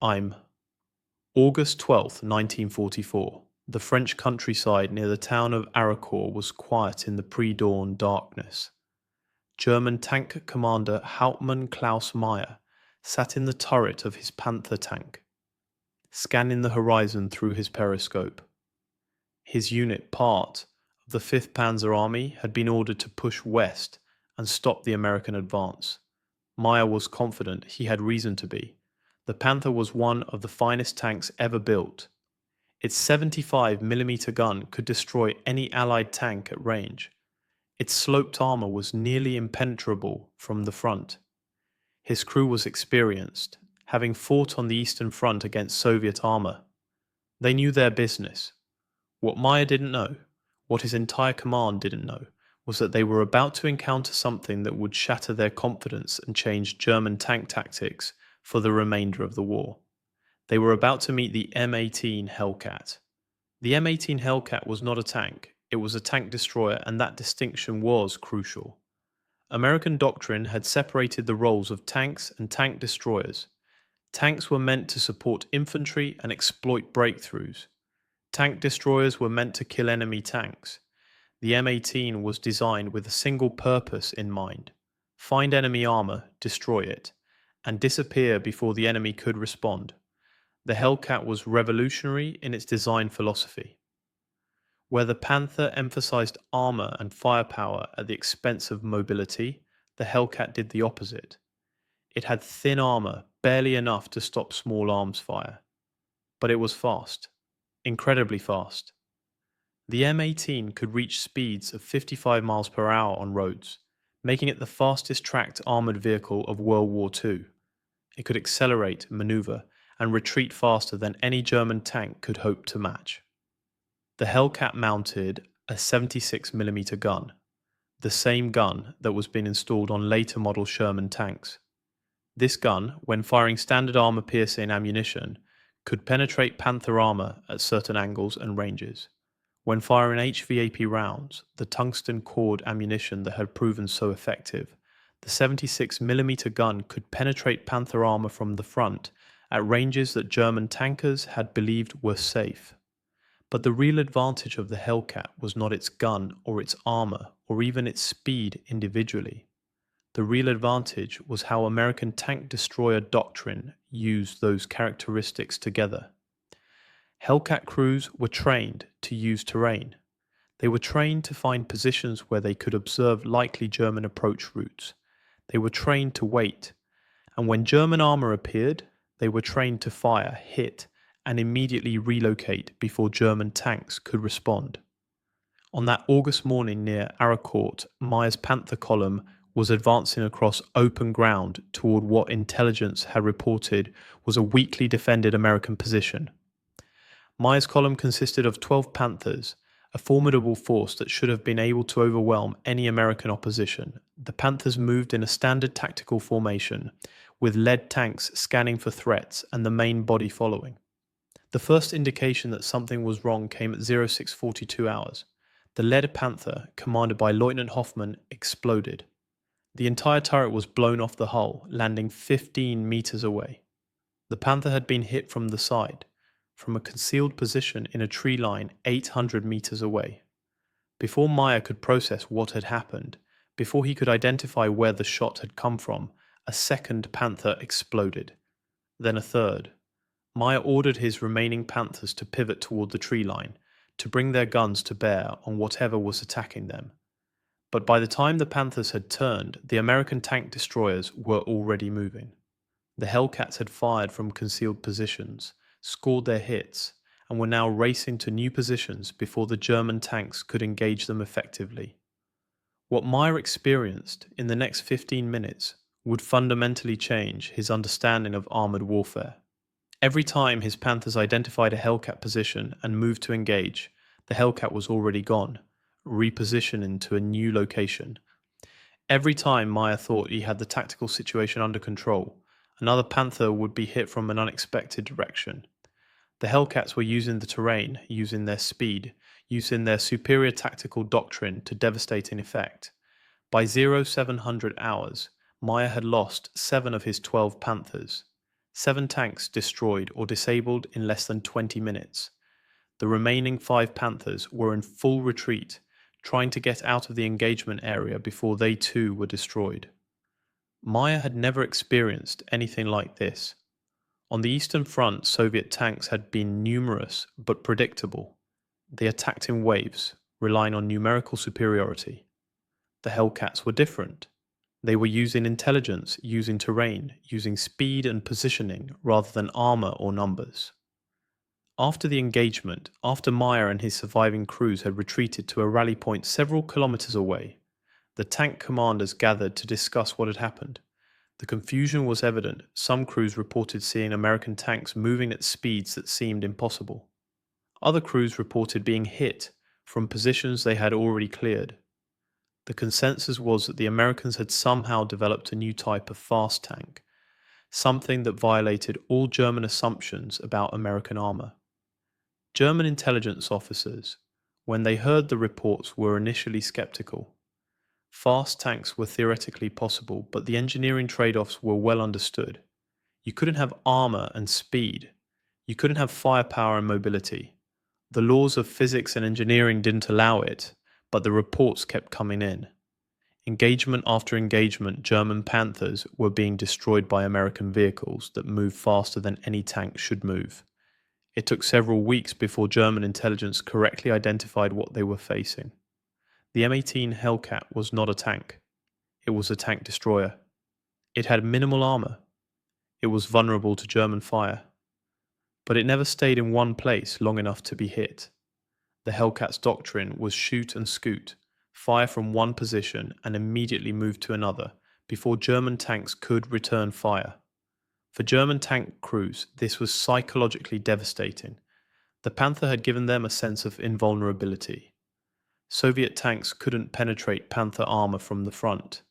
I'm August 12th, 1944. The French countryside near the town of Aricourt was quiet in the pre-dawn darkness. German tank commander Hauptmann Klaus Meyer sat in the turret of his Panther tank, scanning the horizon through his periscope. His unit, part of the 5th Panzer Army, had been ordered to push west and stop the American advance. Meyer was confident he had reason to be. The Panther was one of the finest tanks ever built. Its 75mm gun could destroy any Allied tank at range. Its sloped armor was nearly impenetrable from the front. His crew was experienced, having fought on the Eastern Front against Soviet armor. They knew their business. What Meyer didn't know, what his entire command didn't know, was that they were about to encounter something that would shatter their confidence and change German tank tactics for the remainder of the war. They were about to meet the M18 Hellcat. The M18 Hellcat was not a tank, it was a tank destroyer, and that distinction was crucial. American doctrine had separated the roles of tanks and tank destroyers. Tanks were meant to support infantry and exploit breakthroughs. Tank destroyers were meant to kill enemy tanks. The M18 was designed with a single purpose in mind: find enemy armor, destroy it, and disappear before the enemy could respond. The Hellcat was revolutionary in its design philosophy. Where the Panther emphasized armor and firepower at the expense of mobility, the Hellcat did the opposite. It had thin armor, barely enough to stop small arms fire. But it was fast, incredibly fast. The M18 could reach speeds of 55 miles per hour on roads, making it the fastest tracked armored vehicle of World War II. It could accelerate, maneuver, and retreat faster than any German tank could hope to match. The Hellcat mounted a 76mm gun, the same gun that was being installed on later model Sherman tanks. This gun, when firing standard armor-piercing ammunition, could penetrate Panther armor at certain angles and ranges. When firing HVAP rounds, the tungsten cord ammunition that had proven so effective, the 76mm gun could penetrate Panther armor from the front at ranges that German tankers had believed were safe. But the real advantage of the Hellcat was not its gun or its armor or even its speed individually. The real advantage was how American tank destroyer doctrine used those characteristics together. Hellcat crews were trained to use terrain. They were trained to find positions where they could observe likely German approach routes. They were trained to wait, and when German armor appeared, they were trained to fire, hit, and immediately relocate before German tanks could respond. On that August morning near Aricourt, Meyer's Panther column was advancing across open ground toward what intelligence had reported was a weakly defended American position. Meyer's column consisted of 12 Panthers, a formidable force that should have been able to overwhelm any American opposition. The Panthers moved in a standard tactical formation, with lead tanks scanning for threats and the main body following. The first indication that something was wrong came at 0642 hours. The lead Panther, commanded by Lieutenant Hoffman, exploded. The entire turret was blown off the hull, landing 15 meters away. The Panther had been hit from the side, from a concealed position in a tree line 800 meters away. Before Meyer could process what had happened, before he could identify where the shot had come from, a second Panther exploded. Then a third. Meyer ordered his remaining Panthers to pivot toward the tree line, to bring their guns to bear on whatever was attacking them. But by the time the Panthers had turned, the American tank destroyers were already moving. The Hellcats had fired from concealed positions, scored their hits, and were now racing to new positions before the German tanks could engage them effectively. What Meyer experienced in the next 15 minutes would fundamentally change his understanding of armored warfare. Every time his Panthers identified a Hellcat position and moved to engage, the Hellcat was already gone, repositioning to a new location. Every time Meyer thought he had the tactical situation under control, another Panther would be hit from an unexpected direction. The Hellcats were using the terrain, using their speed, using their superior tactical doctrine to devastating effect. By 0700 hours, Meyer had lost 7 of his 12 Panthers. 7 tanks destroyed or disabled in less than 20 minutes. The remaining 5 Panthers were in full retreat, trying to get out of the engagement area before they too were destroyed. Meyer had never experienced anything like this. On the Eastern Front, Soviet tanks had been numerous but predictable. They attacked in waves, relying on numerical superiority. The Hellcats were different. They were using intelligence, using terrain, using speed and positioning rather than armor or numbers. After the engagement, after Meyer and his surviving crews had retreated to a rally point several kilometers away, the tank commanders gathered to discuss what had happened. The confusion was evident. Some crews reported seeing American tanks moving at speeds that seemed impossible. Other crews reported being hit from positions they had already cleared. The consensus was that the Americans had somehow developed a new type of fast tank, something that violated all German assumptions about American armor. German intelligence officers, when they heard the reports, were initially skeptical. Fast tanks were theoretically possible, but the engineering trade-offs were well understood. You couldn't have armor and speed. You couldn't have firepower and mobility. The laws of physics and engineering didn't allow it, but the reports kept coming in. Engagement after engagement, German Panthers were being destroyed by American vehicles that moved faster than any tank should move. It took several weeks before German intelligence correctly identified what they were facing. The M18 Hellcat was not a tank. It was a tank destroyer. It had minimal armor. It was vulnerable to German fire. But it never stayed in one place long enough to be hit. The Hellcat's doctrine was shoot and scoot, fire from one position and immediately move to another before German tanks could return fire. For German tank crews, this was psychologically devastating. The Panther had given them a sense of invulnerability. Soviet tanks couldn't penetrate Panther armor from the front.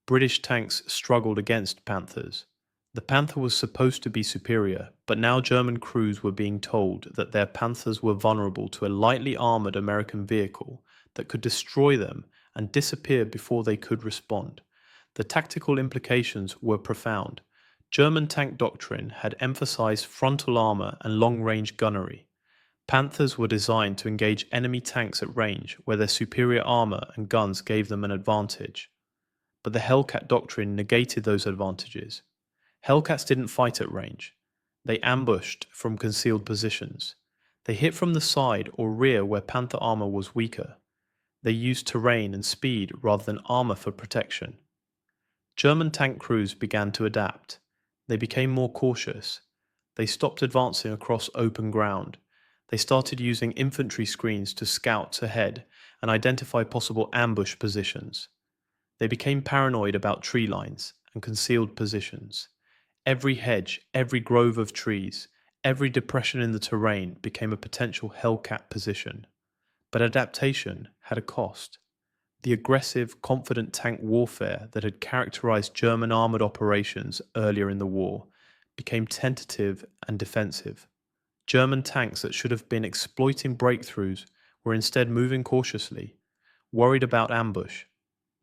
British tanks struggled against Panthers. The Panther was supposed to be superior, but now German crews were being told that their Panthers were vulnerable to a lightly armored American vehicle that could destroy them and disappear before they could respond. The tactical implications were profound. German tank doctrine had emphasized frontal armor and long-range gunnery. Panthers were designed to engage enemy tanks at range where their superior armor and guns gave them an advantage. But the Hellcat doctrine negated those advantages. Hellcats didn't fight at range. They ambushed from concealed positions. They hit from the side or rear where Panther armor was weaker. They used terrain and speed rather than armor for protection. German tank crews began to adapt. They became more cautious. They stopped advancing across open ground. They started using infantry screens to scout ahead and identify possible ambush positions. They became paranoid about tree lines and concealed positions. Every hedge, every grove of trees, every depression in the terrain became a potential Hellcat position. But adaptation had a cost. The aggressive, confident tank warfare that had characterized German armored operations earlier in the war became tentative and defensive. German tanks that should have been exploiting breakthroughs were instead moving cautiously, worried about ambush.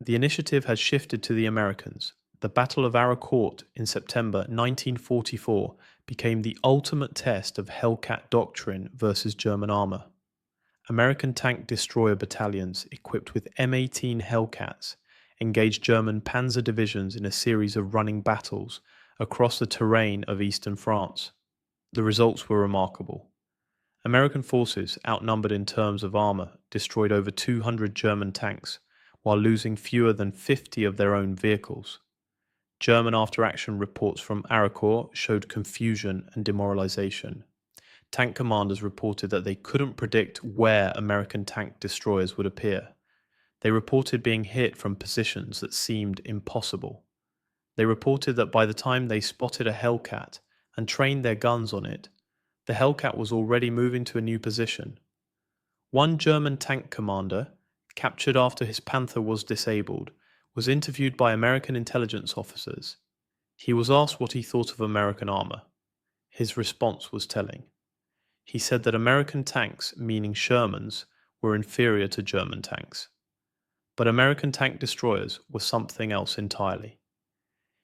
The initiative had shifted to the Americans. The Battle of Araucourt in September 1944 became the ultimate test of Hellcat doctrine versus German armor. American tank destroyer battalions equipped with M18 Hellcats engaged German panzer divisions in a series of running battles across the terrain of eastern France. The results were remarkable. American forces, outnumbered in terms of armor, destroyed over 200 German tanks, while losing fewer than 50 of their own vehicles. German after-action reports from Araucourt showed confusion and demoralization. Tank commanders reported that they couldn't predict where American tank destroyers would appear. They reported being hit from positions that seemed impossible. They reported that by the time they spotted a Hellcat and trained their guns on it, the Hellcat was already moving to a new position. One German tank commander, captured after his Panther was disabled, was interviewed by American intelligence officers. He was asked what he thought of American armor. His response was telling. He said that American tanks, meaning Shermans, were inferior to German tanks. But American tank destroyers were something else entirely.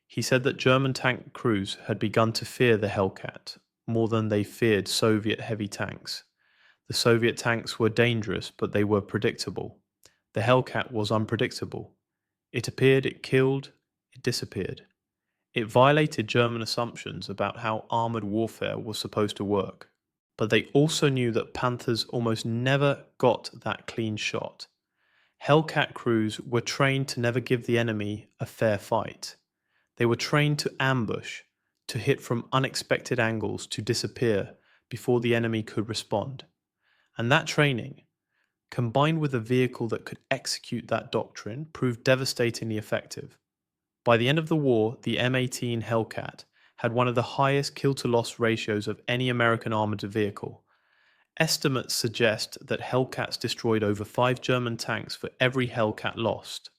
He said that German tank crews had begun to fear the Hellcat more than they feared Soviet heavy tanks. The Soviet tanks were dangerous, but they were predictable. The Hellcat was unpredictable. It appeared, it killed, it disappeared. It violated German assumptions about how armoured warfare was supposed to work. But they also knew that Panthers almost never got that clean shot. Hellcat crews were trained to never give the enemy a fair fight. They were trained to ambush, to hit from unexpected angles, to disappear before the enemy could respond. And that training, combined with a vehicle that could execute that doctrine, proved devastatingly effective. By the end of the war, the M18 Hellcat had one of the highest kill-to-loss ratios of any American armoured vehicle. Estimates suggest that Hellcats destroyed over 5 German tanks for every Hellcat lost.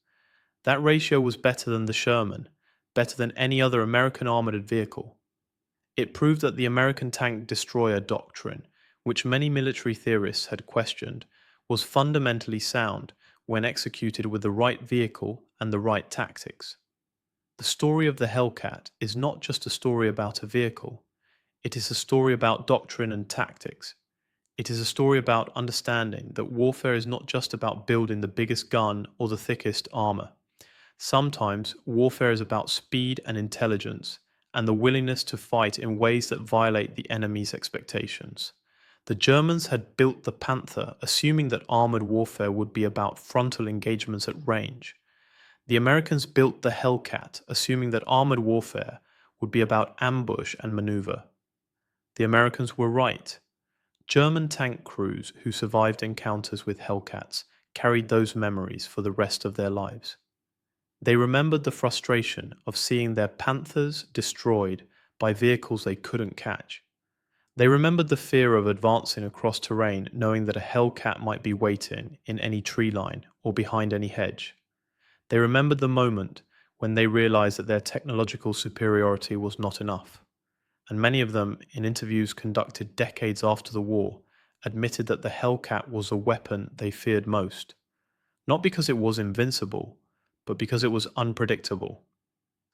That ratio was better than the Sherman, better than any other American armoured vehicle. It proved that the American tank destroyer doctrine, which many military theorists had questioned, was fundamentally sound when executed with the right vehicle and the right tactics. The story of the Hellcat is not just a story about a vehicle. It is a story about doctrine and tactics. It is a story about understanding that warfare is not just about building the biggest gun or the thickest armor. Sometimes warfare is about speed and intelligence and the willingness to fight in ways that violate the enemy's expectations. The Germans had built the Panther assuming that armored warfare would be about frontal engagements at range. The Americans built the Hellcat assuming that armored warfare would be about ambush and maneuver. The Americans were right. German tank crews who survived encounters with Hellcats carried those memories for the rest of their lives. They remembered the frustration of seeing their Panthers destroyed by vehicles they couldn't catch. They remembered the fear of advancing across terrain knowing that a Hellcat might be waiting in any tree line or behind any hedge. They remembered the moment when they realized that their technological superiority was not enough. And many of them, in interviews conducted decades after the war, admitted that the Hellcat was a weapon they feared most. Not because it was invincible, but because it was unpredictable.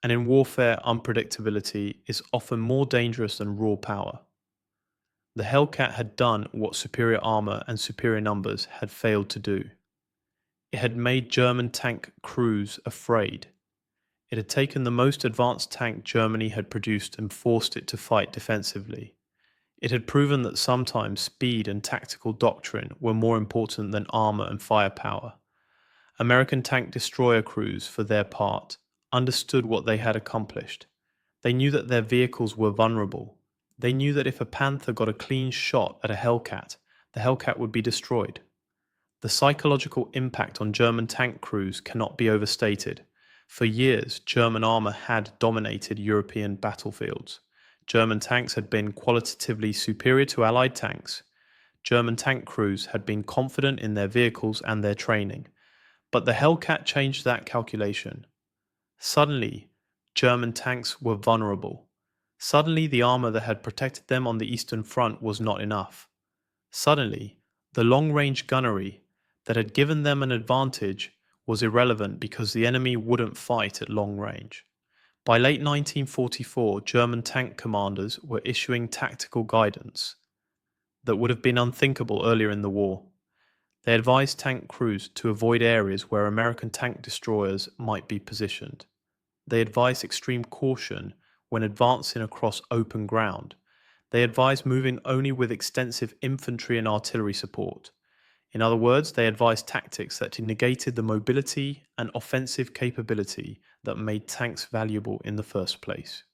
And in warfare, unpredictability is often more dangerous than raw power. The Hellcat had done what superior armor and superior numbers had failed to do. It had made German tank crews afraid. It had taken the most advanced tank Germany had produced and forced it to fight defensively. It had proven that sometimes speed and tactical doctrine were more important than armor and firepower. American tank destroyer crews, for their part, understood what they had accomplished. They knew that their vehicles were vulnerable. They knew that if a Panther got a clean shot at a Hellcat, the Hellcat would be destroyed. The psychological impact on German tank crews cannot be overstated. For years, German armor had dominated European battlefields. German tanks had been qualitatively superior to Allied tanks. German tank crews had been confident in their vehicles and their training. But the Hellcat changed that calculation. Suddenly, German tanks were vulnerable. Suddenly, the armor that had protected them on the Eastern Front was not enough. Suddenly, the long-range gunnery that had given them an advantage was irrelevant because the enemy wouldn't fight at long range. By late 1944, German tank commanders were issuing tactical guidance that would have been unthinkable earlier in the war. They advised tank crews to avoid areas where American tank destroyers might be positioned. They advised extreme caution when advancing across open ground. They advised moving only with extensive infantry and artillery support. In other words, they advised tactics that negated the mobility and offensive capability that made tanks valuable in the first place.